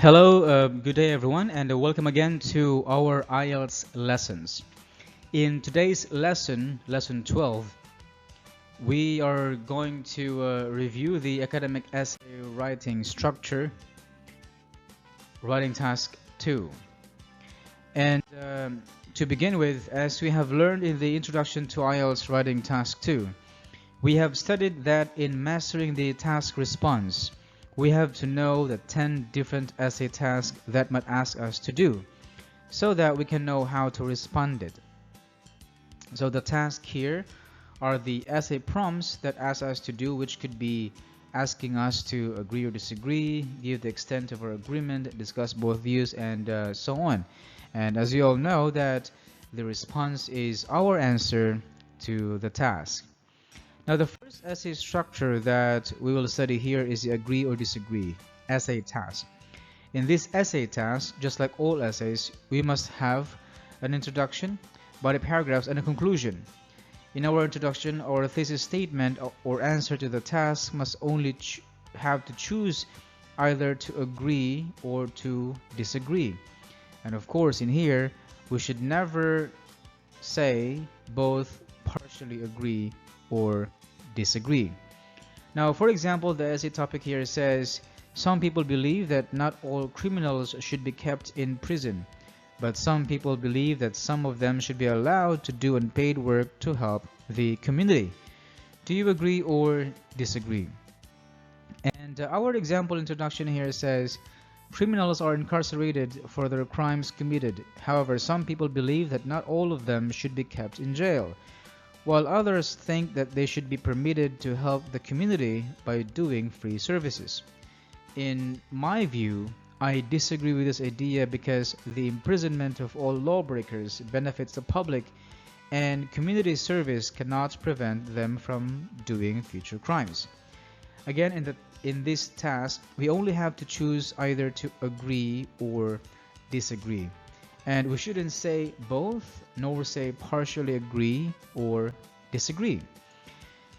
Hello, good day everyone, and welcome again to our IELTS lessons. In today's lesson, lesson 12, we are going to review the academic essay writing structure, writing task 2. And to begin with, as we have learned in the introduction to IELTS writing task 2, we have studied that in mastering the task response, we have to know the 10 different essay tasks that might ask us to do so that we can know how to respond it. So the tasks here are the essay prompts that ask us to do, which could be asking us to agree or disagree, give the extent of our agreement, discuss both views, and so on. And as you all know, that the response is our answer to the task. Now, the first essay structure that we will study here is the agree or disagree essay task. In this essay task, just like all essays, we must have an introduction, body paragraphs, and a conclusion. In our introduction, our thesis statement or answer to the task must only have to choose either to agree or to disagree. And of course, in here, we should never say both partially agree or disagree. Now, for example, the essay topic here says, some people believe that not all criminals should be kept in prison, but some people believe that some of them should be allowed to do unpaid work to help the community. Do you agree or disagree? And our example introduction here says, criminals are incarcerated for their crimes committed. However, some people believe that not all of them should be kept in jail, while others think that they should be permitted to help the community by doing free services. In my view, I disagree with this idea because the imprisonment of all lawbreakers benefits the public, and community service cannot prevent them from doing future crimes. Again, in this task, we only have to choose either to agree or disagree. And we shouldn't say both, nor say partially agree or disagree.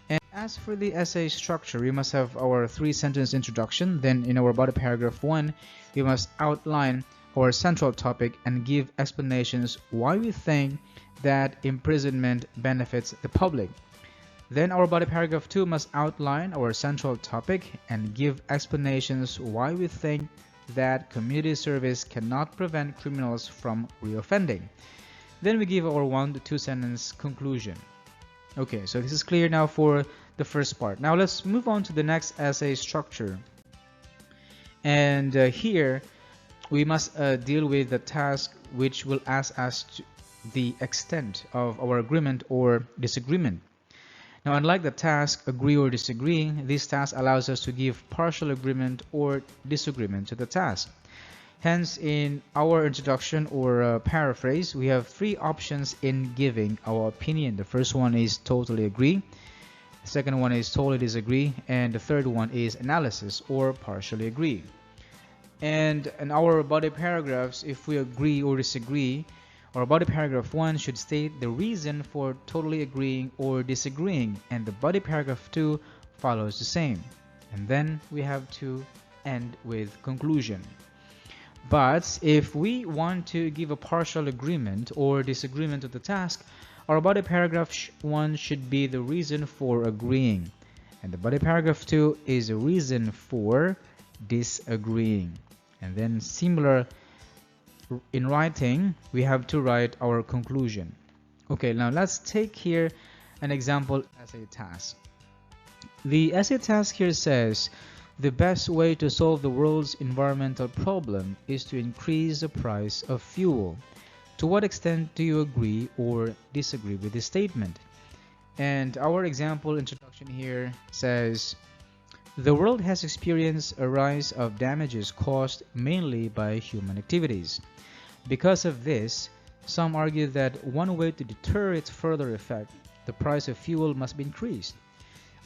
And as for the essay structure, we must have our 3-sentence introduction. Then in our body paragraph 1, we must outline our central topic and give explanations why we think that imprisonment benefits the public. Then our body paragraph 2 must outline our central topic and give explanations why we think that community service cannot prevent criminals from reoffending. Then we give our 1 to 2 sentence conclusion. Okay, so this is clear now for the first part. Now let's move on to the next essay structure. And here we must deal with the task which will ask us the extent of our agreement or disagreement. Now, unlike the task agree or disagree, this task allows us to give partial agreement or disagreement to the task. Hence, in our introduction or paraphrase, we have 3 options in giving our opinion. The first one is totally agree, the second one is totally disagree, and the third one is analysis or partially agree. And in our body paragraphs, if we agree or disagree, our body paragraph 1 should state the reason for totally agreeing or disagreeing, and the body paragraph 2 follows the same. And then we have to end with conclusion. But if we want to give a partial agreement or disagreement to the task, our body paragraph 1 should be the reason for agreeing, and the body paragraph 2 is a reason for disagreeing. And then similar in writing, we have to write our conclusion. Okay, now let's take here an example essay task. The essay task here says, the best way to solve the world's environmental problem is to increase the price of fuel. To what extent do you agree or disagree with this statement? And our example introduction here says, the world has experienced a rise of damages caused mainly by human activities. Because of this, some argue that one way to deter its further effect, the price of fuel must be increased.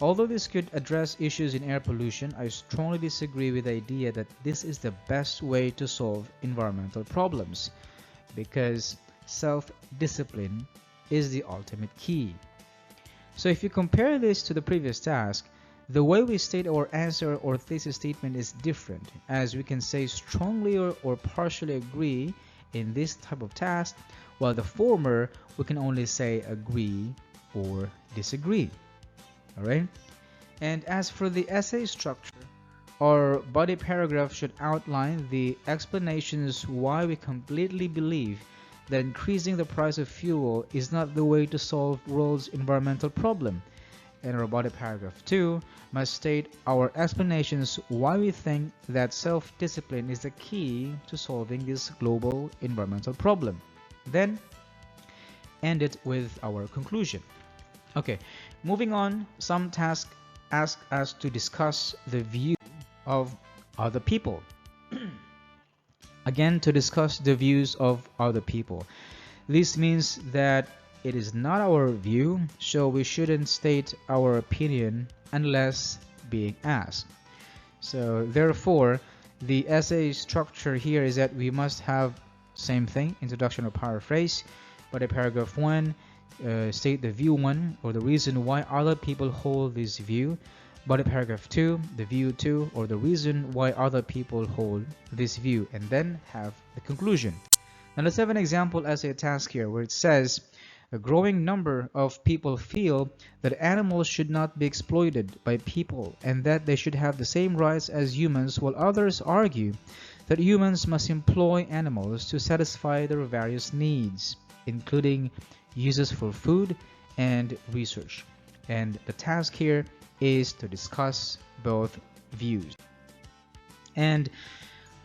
Although this could address issues in air pollution, I strongly disagree with the idea that this is the best way to solve environmental problems, because self-discipline is the ultimate key. So if you compare this to the previous task, the way we state our answer or thesis statement is different, as we can say strongly or partially agree in this type of task, while the former we can only say agree or disagree. All right. And as for the essay structure, our body paragraph should outline the explanations why we completely believe that increasing the price of fuel is not the way to solve world's environmental problem. And our body paragraph 2 must state our explanations why we think that self-discipline is the key to solving this global environmental problem. Then end it with our conclusion. Okay, moving on, some tasks ask us to discuss the view of other people. Again, to discuss the views of other people. This means that it is not our view, so we shouldn't state our opinion unless being asked. So therefore, the essay structure here is that we must have same thing, introduction or paraphrase, but in paragraph 1, state the view 1 or the reason why other people hold this view. Body paragraph 2, the view 2 or the reason why other people hold this view, and then have the conclusion. Now let's have an example essay task here where it says a growing number of people feel that animals should not be exploited by people and that they should have the same rights as humans, while others argue that humans must employ animals to satisfy their various needs, including uses for food and research. And the task here is to discuss both views. And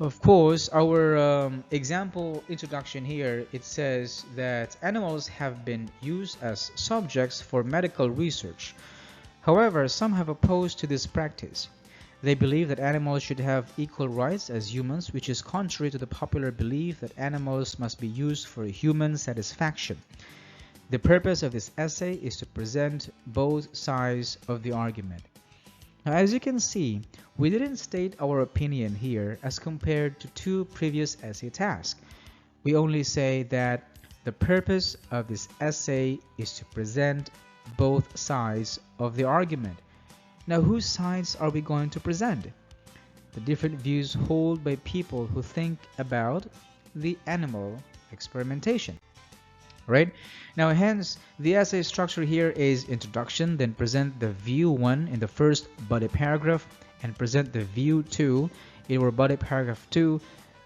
of course, our example introduction here, it says that animals have been used as subjects for medical research. However, some have opposed to this practice. They believe that animals should have equal rights as humans, which is contrary to the popular belief that animals must be used for human satisfaction. The purpose of this essay is to present both sides of the argument. Now, as you can see, we didn't state our opinion here as compared to two previous essay tasks. We only say that the purpose of this essay is to present both sides of the argument. Now, whose sides are we going to present? The different views held by people who think about the animal experimentation. Right? Now, hence, the essay structure here is introduction, then present the view 1 in the first body paragraph, and present the view 2 in our body paragraph 2,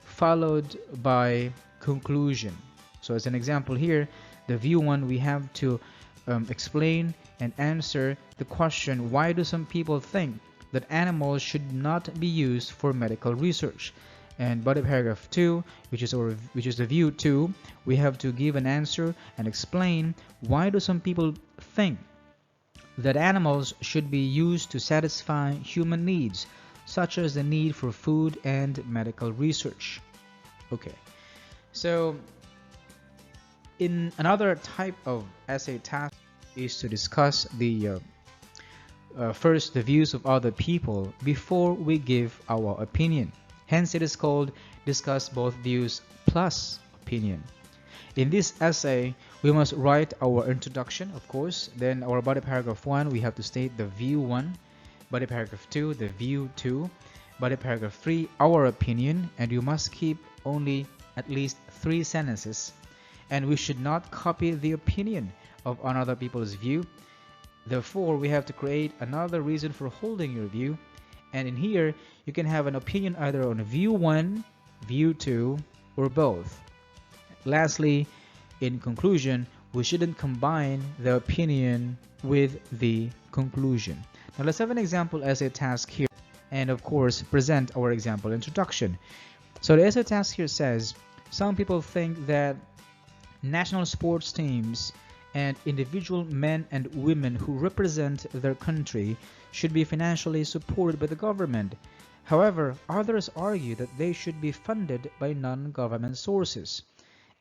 followed by conclusion. So as an example here, the view 1, we have to explain and answer the question, why do some people think that animals should not be used for medical research? And body paragraph 2, which is the view 2, we have to give an answer and explain why do some people think that animals should be used to satisfy human needs, such as the need for food and medical research. Okay, so in another type of essay task is to discuss the first the views of other people before we give our opinion. Hence, it is called discuss both views plus opinion. In this essay, we must write our introduction, of course. Then our body paragraph 1, we have to state the view 1. Body paragraph 2, the view 2. Body paragraph 3, our opinion. And you must keep only at least 3 sentences. And we should not copy the opinion of another people's view. Therefore, we have to create another reason for holding your view. And in here, you can have an opinion either on view 1, view 2, or both. Lastly, in conclusion, we shouldn't combine the opinion with the conclusion. Now let's have an example essay task here, and of course present our example introduction. So the essay task here says, some people think that national sports teams and individual men and women who represent their country should be financially supported by the government. However, others argue that they should be funded by non-government sources.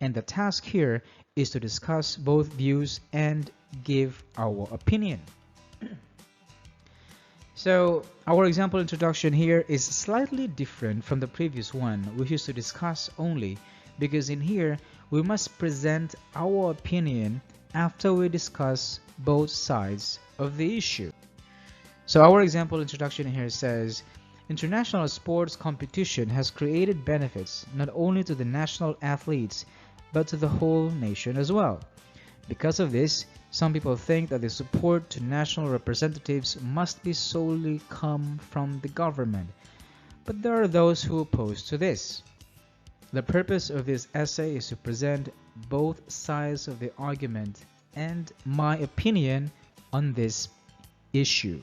And the task here is to discuss both views and give our opinion. So our example introduction here is slightly different from the previous one, which is to discuss only, because in here we must present our opinion after we discuss both sides of the issue. So our example introduction here says, international sports competition has created benefits not only to the national athletes, but to the whole nation as well. Because of this, some people think that the support to national representatives must be solely come from the government. But there are those who oppose to this. The purpose of this essay is to present both sides of the argument and my opinion on this issue.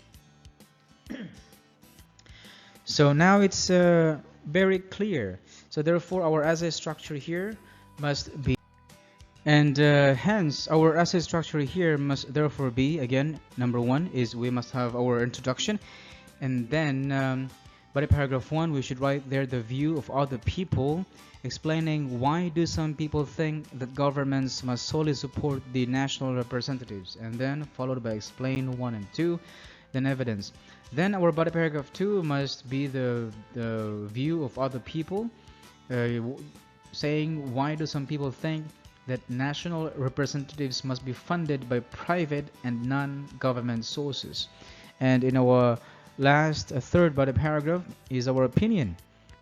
So now it's very clear. So therefore our essay structure here must be, and hence our essay structure here must therefore be, again, number one is we must have our introduction, and then body paragraph 1 we should write there the view of other people, explaining why do some people think that governments must solely support the national representatives, and then followed by explain 1 and 2, then evidence. Then our body paragraph 2 must be the view of other people, saying why do some people think that national representatives must be funded by private and non-government sources. And in our last third body paragraph is our opinion.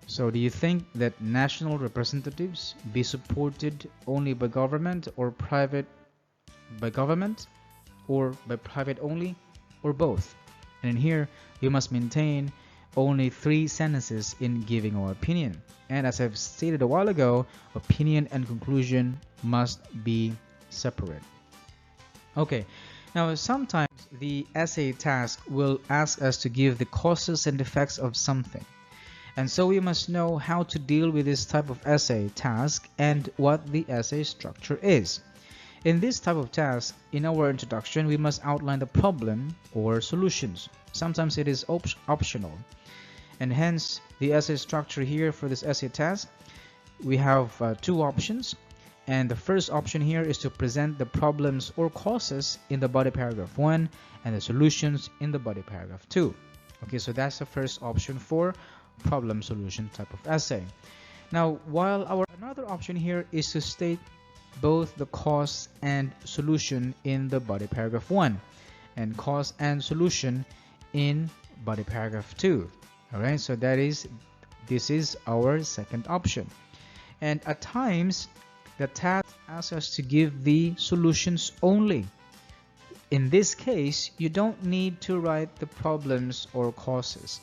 So do you think that national representatives be supported only by government or private by government, or by private only, or both? And in here we must maintain only 3 sentences in giving our opinion. And as I've stated a while ago, opinion and conclusion must be separate. Okay, now sometimes the essay task will ask us to give the causes and effects of something. And so we must know how to deal with this type of essay task and what the essay structure is. In this type of task, in our introduction, we must outline the problem or solutions. Sometimes it is optional. And hence, the essay structure here for this essay task, we have 2 options. And the first option here is to present the problems or causes in the body paragraph 1 and the solutions in the body paragraph 2. Okay, so that's the first option for problem solution type of essay. Now, while our another option here is to state both the cause and solution in the body paragraph 1 and cause and solution in body paragraph 2. Alright, so this is our second option. And at times the task asks us to give the solutions only. In this case, you don't need to write the problems or causes.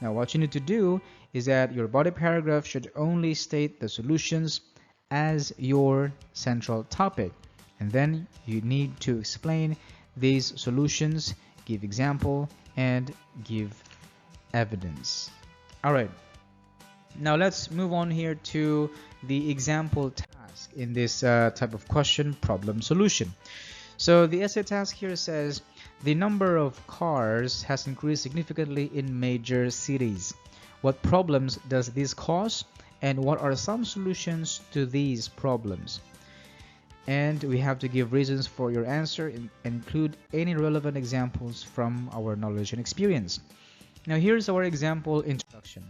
Now what you need to do is that your body paragraph should only state the solutions as your central topic, and then you need to explain these solutions, give example, and give evidence. Alright, now let's move on here to the example task in this type of question, problem solution. So the essay task here says the number of cars has increased significantly in major cities. What problems does this cause, and what are some solutions to these problems? And we have to give reasons for your answer and include any relevant examples from our knowledge and experience. Now here's our example introduction.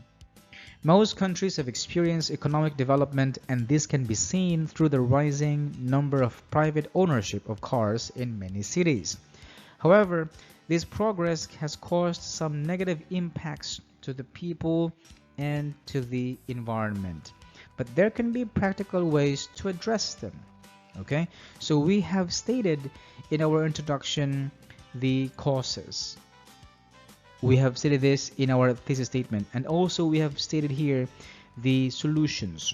Most countries have experienced economic development, and this can be seen through the rising number of private ownership of cars in many cities. However, this progress has caused some negative impacts to the people and to the environment, but there can be practical ways to address them. Okay, so we have stated in our introduction the causes. We have stated this in our thesis statement, and also we have stated here the solutions.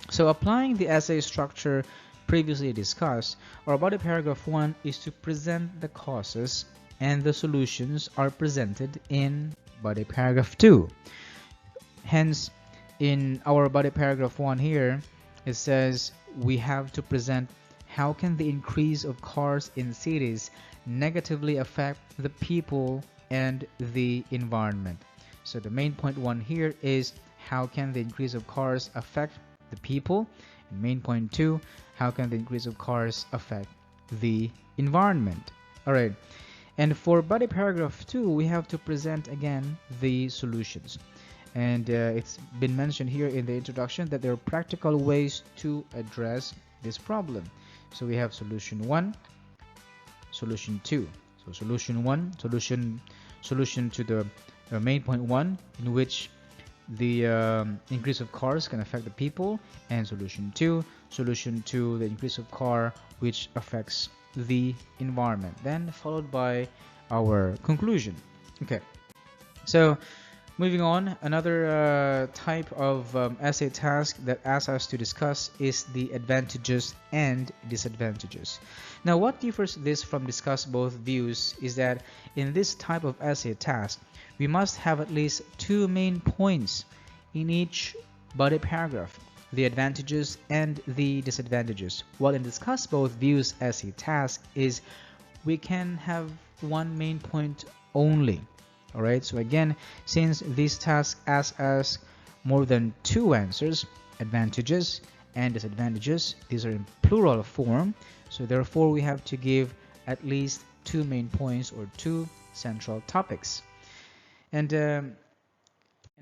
So applying the essay structure previously discussed, our body paragraph 1 is to present the causes, and the solutions are presented in body paragraph 2. Hence, in our body paragraph 1 here, it says we have to present how can the increase of cars in cities negatively affect the people and the environment. So the main point 1 here is how can the increase of cars affect the people, and main point 2, how can the increase of cars affect the environment. Alright, and for body paragraph 2 we have to present again the solutions, and it's been mentioned here in the introduction that there are practical ways to address this problem. So we have solution 1, solution 2. So solution 1, solution solution to the main point 1, in which the increase of cars can affect the people, and solution to the increase of car which affects the environment, then followed by our conclusion. Okay, so moving on, another type of essay task that asks us to discuss is the advantages and disadvantages. Now, what differs this from discuss both views is that in this type of essay task, we must have at least 2 main points in each body paragraph, the advantages and the disadvantages. While in discuss both views essay task is we can have 1 main point only. Alright, so again, since this task asks us more than 2 answers, advantages and disadvantages, these are in plural form, so therefore we have to give at least 2 main points or 2 central topics. And an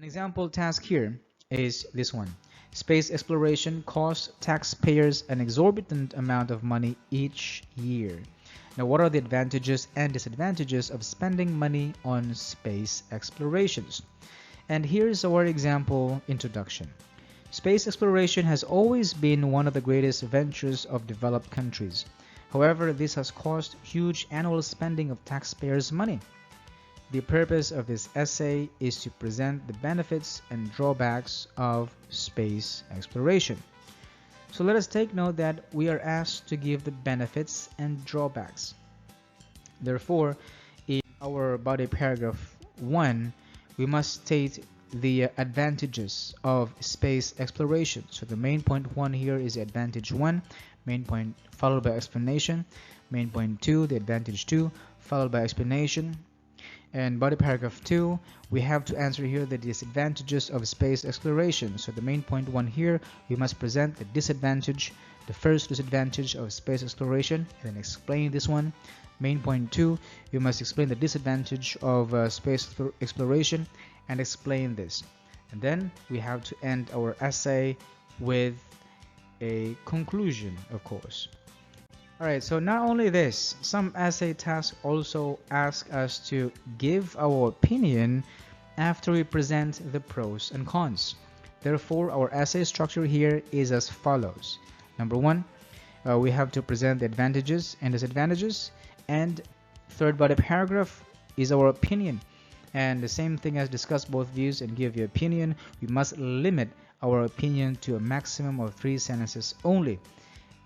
example task here is this one. Space exploration costs taxpayers an exorbitant amount of money each year. Now, what are the advantages and disadvantages of spending money on space explorations? And here's our example introduction. Space exploration has always been one of the greatest ventures of developed countries. However, this has caused huge annual spending of taxpayers' money. The purpose of this essay is to present the benefits and drawbacks of space exploration. So let us take note that we are asked to give the benefits and drawbacks. Therefore, in our body paragraph 1, we must state the advantages of space exploration. So the main point 1 here is advantage 1, main point followed by explanation, main point 2, the advantage 2, followed by explanation. And body paragraph 2, we have to answer here the disadvantages of space exploration. So the main point 1 here, we must present the disadvantage, the first disadvantage of space exploration, and then explain this one. Main point 2, we must explain the disadvantage of space exploration and explain this. And then we have to end our essay with a conclusion, of course. Alright, so not only this, some essay tasks also ask us to give our opinion after we present the pros and cons. Therefore, our essay structure here is as follows. Number 1, we have to present the advantages and disadvantages, and third body paragraph is our opinion. And the same thing as discuss both views and give your opinion, we must limit our opinion to a maximum of 3 sentences only.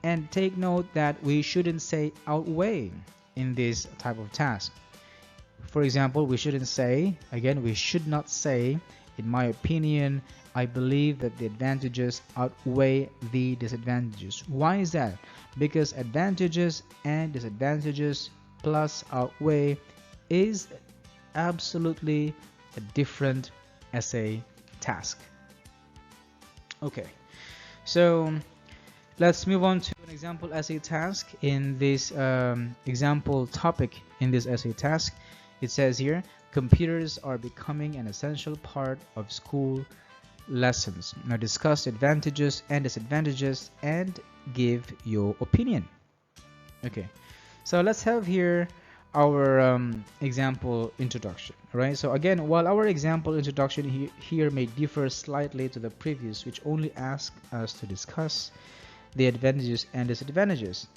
And take note that we shouldn't say outweigh in this type of task. For example, we shouldn't say, again, we should not say, in my opinion, I believe that the advantages outweigh the disadvantages. Why is that? Because advantages and disadvantages plus outweigh is absolutely a different essay task. Okay, so let's move on to an example essay task in this example topic in this essay task. It says here, computers are becoming an essential part of school lessons. Now discuss advantages and disadvantages and give your opinion. Okay, so let's have here our example introduction. Right, so again, while our example introduction here may differ slightly to the previous, which only asks us to discuss the advantages and disadvantages.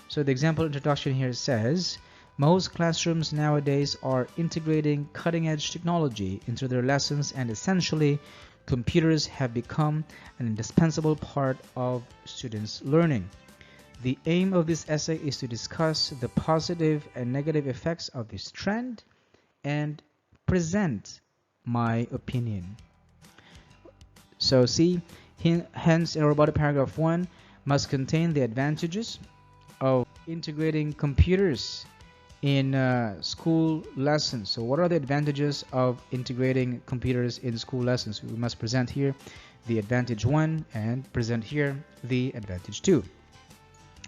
So the example introduction here says, most classrooms nowadays are integrating cutting-edge technology into their lessons, and essentially computers have become an indispensable part of students' learning. The aim of this essay is to discuss the positive and negative effects of this trend and present my opinion. So see, hence in our body paragraph 1 must contain the advantages of integrating computers in school lessons. So what are the advantages of integrating computers in school lessons? We must present here the advantage 1 and present here the advantage 2.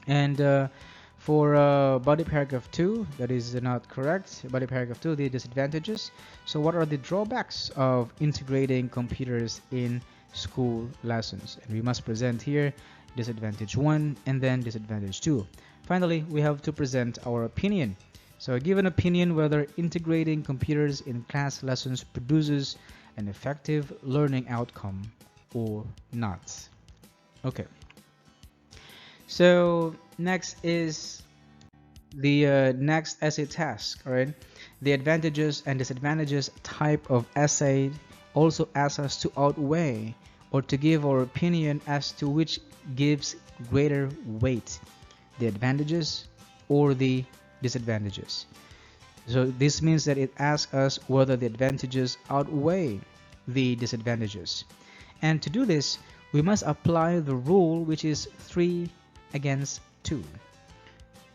And for body paragraph 2, that is not correct. Body paragraph 2, the disadvantages. So what are the drawbacks of integrating computers in school lessons? And we must present here disadvantage 1 and then disadvantage 2. Finally, we have to present our opinion. So give an opinion whether integrating computers in class lessons produces an effective learning outcome or not. Okay. So next is the next essay task. All right. The advantages and disadvantages type of essay also asks us to outweigh or to give our opinion as to which gives greater weight, the advantages or the disadvantages. So this means that it asks us whether the advantages outweigh the disadvantages. And to do this, we must apply the rule, which is 3 against 2.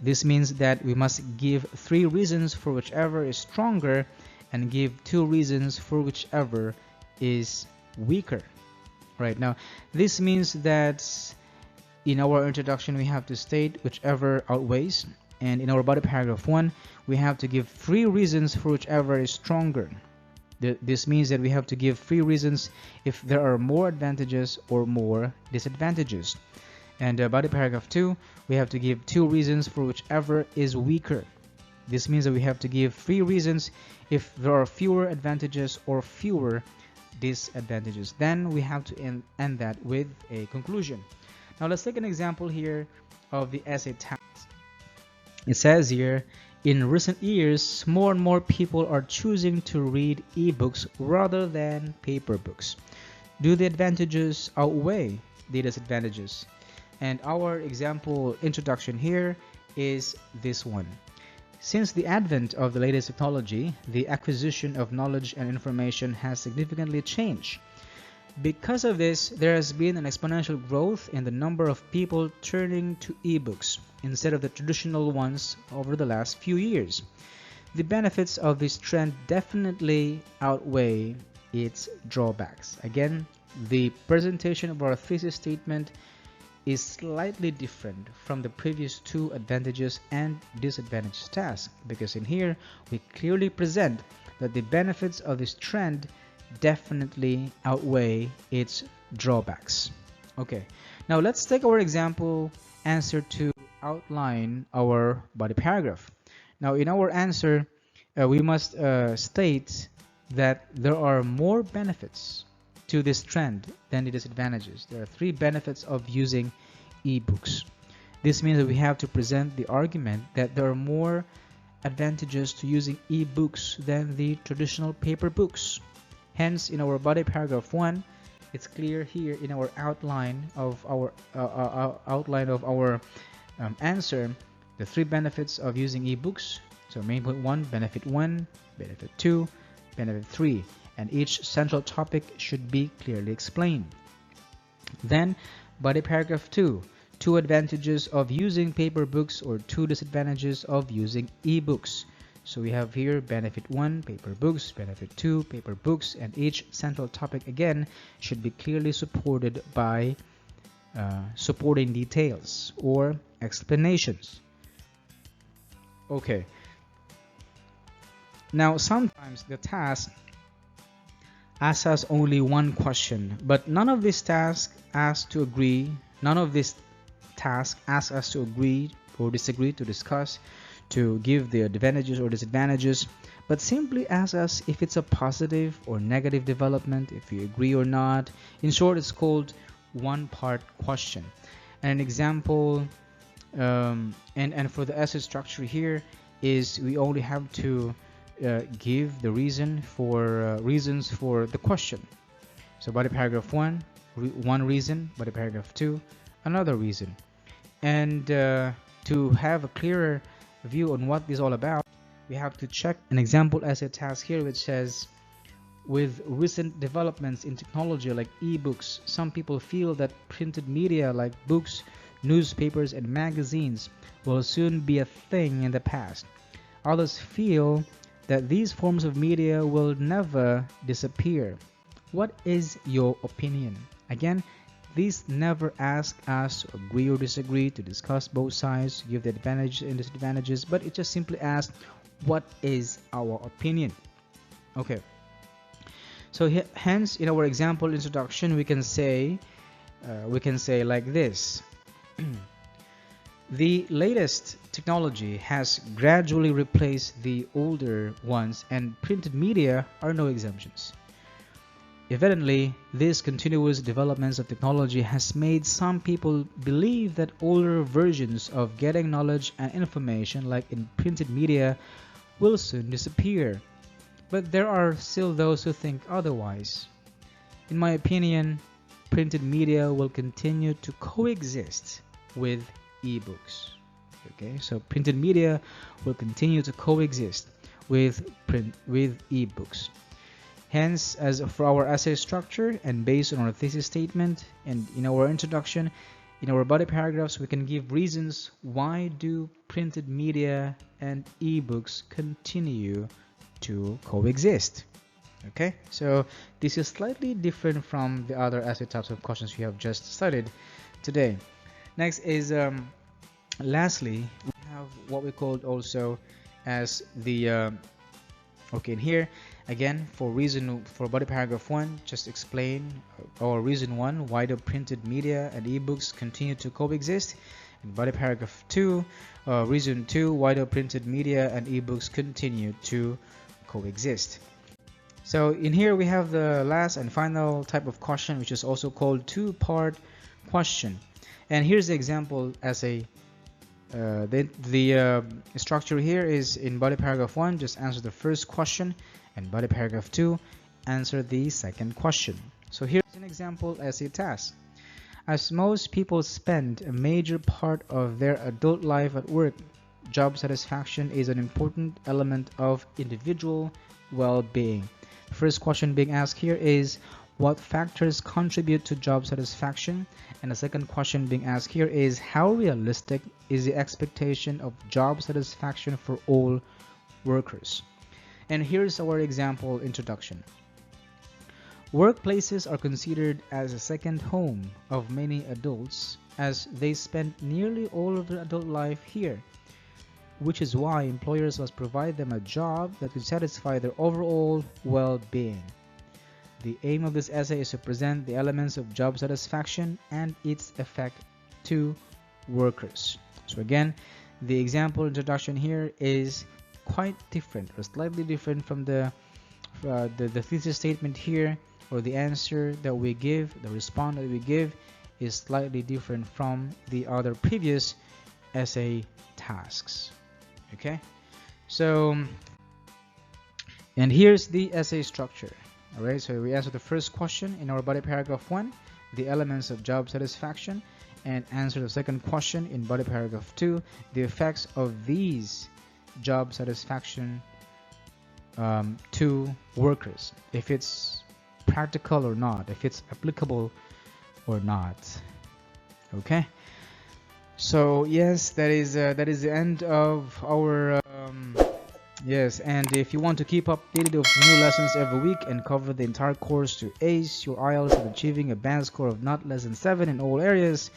This means that we must give 3 reasons for whichever is stronger and give 2 reasons for whichever is weaker. Right now, this means that in our introduction we have to state whichever outweighs, and in our body paragraph 1 we have to give 3 reasons for whichever is stronger. This means that we have to give 3 reasons if there are more advantages or more disadvantages. And body paragraph 2, we have to give 2 reasons for whichever is weaker. This means that we have to give 3 reasons if there are fewer advantages or fewer disadvantages. Then we have to end that with a conclusion. Now let's take an example here of the essay task. It says here, in recent years, more and more people are choosing to read ebooks rather than paper books. Do the advantages outweigh the disadvantages? And our example introduction here is this one. Since the advent of the latest technology, the acquisition of knowledge and information has significantly changed. Because of this, there has been an exponential growth in the number of people turning to ebooks instead of the traditional ones over the last few years. The benefits of this trend definitely outweigh its drawbacks. Again, the presentation of our thesis statement is slightly different from the previous 2 advantages and disadvantages tasks, because in here we clearly present that the benefits of this trend definitely outweigh its drawbacks. Okay, now let's take our example answer to outline our body paragraph. Now in our answer we must state that there are more benefits to this trend than the disadvantages. There are 3 benefits of using ebooks. This means that we have to present the argument that there are more advantages to using ebooks than the traditional paper books. Hence, in our body paragraph 1, it's clear here in our outline of our answer the 3 benefits of using ebooks. So main point 1, benefit 1, benefit 2, benefit 3, and each central topic should be clearly explained. Then body paragraph 2, 2 advantages of using paper books or 2 disadvantages of using ebooks. So we have here benefit 1, paper books, benefit 2, paper books, and each central topic again should be clearly supported by supporting details or explanations. Okay. Now sometimes the task asks us only one question, but none of these tasks asks to agree, none of these tasks asks us to agree or disagree, to discuss, to give the advantages or disadvantages, but simply asks us if it's a positive or negative development, if we agree or not. In short, it's called one-part question. And an example and for the essay structure here is we only have to give the reasons for the question. So body paragraph 1, one reason, body paragraph 2, another reason. And to have a clearer view on what this is all about, we have to check an example essay task here, which says, with recent developments in technology like ebooks, some people feel that printed media like books, newspapers, and magazines will soon be a thing in the past. Others feel that these forms of media will never disappear. What is your opinion? Again, these never ask us to agree or disagree, to discuss both sides, to give the advantages and disadvantages, but it just simply asks, what is our opinion? Okay. So hence, in our example introduction, we can say like this. The latest technology has gradually replaced the older ones, and printed media are no exemptions. Evidently, this continuous development of technology has made some people believe that older versions of getting knowledge and information, like in printed media, will soon disappear. But there are still those who think otherwise. In my opinion, printed media will continue to coexist with ebooks. Okay, so printed media will continue to coexist with ebooks. Hence, as for our essay structure and based on our thesis statement and in our introduction, in our body paragraphs, we can give reasons why do printed media and ebooks continue to coexist. Okay, so this is slightly different from the other essay types of questions we have just studied today. Next is lastly, we have what we called also as the okay, in here again for body paragraph 1, just explain or reason 1 why do printed media and ebooks continue to coexist. In body paragraph 2, reason 2 why do printed media and ebooks continue to coexist. So in here we have the last and final type of question, which is also called two-part question. And here's the example as a the structure here is in body paragraph 1, just answer the first question, and body paragraph 2, answer the second question. So here's an example essay task. As most people spend a major part of their adult life at work, job satisfaction is an important element of individual well-being. The first question being asked here is, what factors contribute to job satisfaction? And the second question being asked here is, how realistic is the expectation of job satisfaction for all workers? And here's our example introduction. Workplaces are considered as a second home of many adults, as they spend nearly all of their adult life here, which is why employers must provide them a job that will satisfy their overall well-being. The aim of this essay is to present the elements of job satisfaction and its effect to workers. So again, the example introduction here is quite different or slightly different from the thesis statement here, or the answer that we give, the response that we give is slightly different from the other previous essay tasks. Okay, so and here's the essay structure. Alright, so we answer the first question in our body paragraph 1, the elements of job satisfaction, and answer the second question in body paragraph 2, the effects of these job satisfaction to workers, if it's practical or not, if it's applicable or not. Okay, so yes, that is the end of our yes, and if you want to keep updated with new lessons every week and cover the entire course to ace your IELTS and achieving a band score of not less than 7 in all areas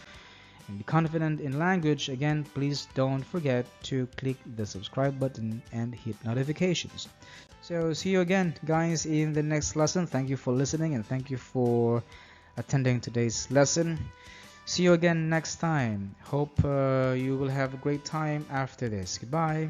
and be confident in language, again, please don't forget to click the subscribe button and hit notifications. So see you again, guys, in the next lesson. Thank you for listening and thank you for attending today's lesson. See you again next time. Hope you will have a great time after this. Goodbye.